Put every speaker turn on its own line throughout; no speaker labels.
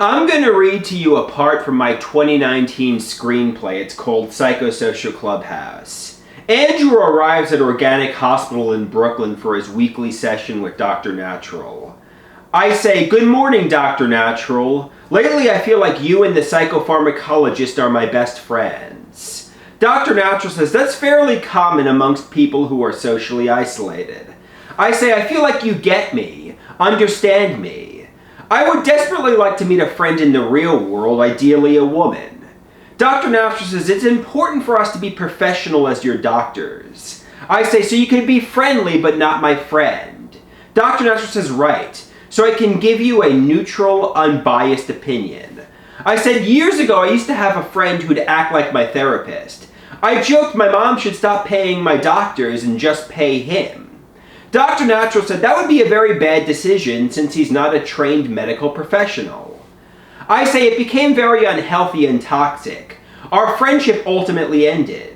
I'm going to read to you a part from my 2019 screenplay. It's called Psychosocial Clubhouse. Andrew arrives at Organic Hospital in Brooklyn for his weekly session with Dr. Natural. I say, "Good morning, Dr. Natural. Lately I feel like you and the psychopharmacologist are my best friends." Dr. Natural says, "That's fairly common amongst people who are socially isolated." I say, "I feel like you get me, understand me. I would desperately like to meet a friend in the real world, ideally a woman." Dr. Natural says, "It's important for us to be professional as your doctors." I say, "So you can be friendly but not my friend." Dr. Natural says, "Right. So I can give you a neutral, unbiased opinion." I said, "Years ago I used to have a friend who'd act like my therapist. I joked my mom should stop paying my doctors and just pay him." Dr. Natural said that would be a very bad decision since he's not a trained medical professional. I say it became very unhealthy and toxic. Our friendship ultimately ended.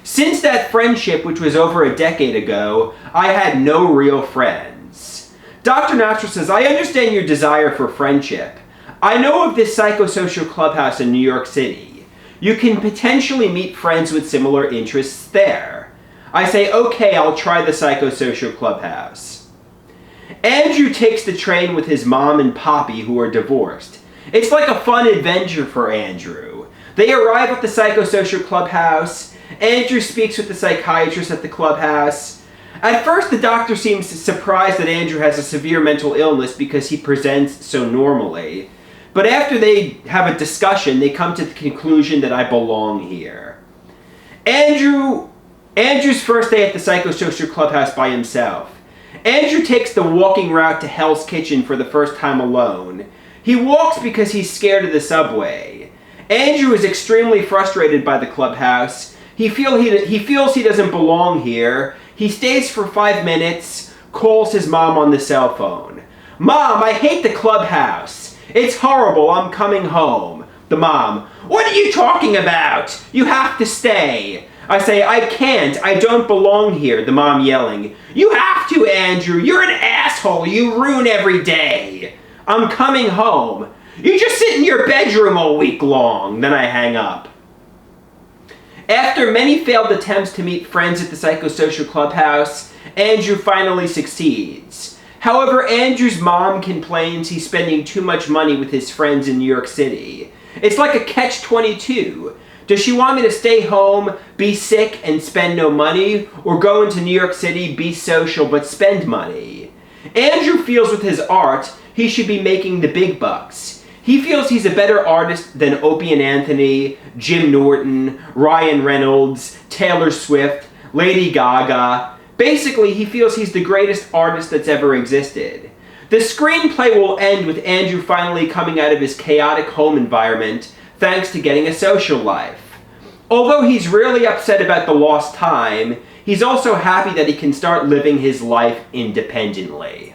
Since that friendship, which was over a decade ago, I had no real friends. Dr. Natural says, "I understand your desire for friendship. I know of this Psychosocial Clubhouse in New York City. You can potentially meet friends with similar interests there." I say, "Okay, I'll try the Psychosocial Clubhouse." Andrew takes the train with his mom and Poppy, who are divorced. It's like a fun adventure for Andrew. They arrive at the Psychosocial Clubhouse. Andrew speaks with the psychiatrist at the clubhouse. At first, the doctor seems surprised that Andrew has a severe mental illness because he presents so normally. But after they have a discussion, they come to the conclusion that I belong here. Andrew's first day at the Psychosocial Clubhouse by himself. Andrew takes the walking route to Hell's Kitchen for the first time alone. He walks because he's scared of the subway. Andrew is extremely frustrated by the clubhouse. He feels he doesn't belong here. He stays for 5 minutes, calls his mom on the cell phone. "Mom, I hate the clubhouse. It's horrible, I'm coming home." The mom, "What are you talking about? You have to stay." I say, "I can't, I don't belong here." The mom yelling, "You have to, Andrew, you're an asshole, you ruin every day." "I'm coming home." "You just sit in your bedroom all week long." Then I hang up. After many failed attempts to meet friends at the Psychosocial Clubhouse, Andrew finally succeeds. However, Andrew's mom complains he's spending too much money with his friends in New York City. It's like a catch-22. Does she want me to stay home, be sick, and spend no money, or go into New York City, be social, but spend money? Andrew feels with his art, he should be making the big bucks. He feels he's a better artist than Opie and Anthony, Jim Norton, Ryan Reynolds, Taylor Swift, Lady Gaga. Basically, he feels he's the greatest artist that's ever existed. The screenplay will end with Andrew finally coming out of his chaotic home environment thanks to getting a social life. Although he's really upset about the lost time, he's also happy that he can start living his life independently.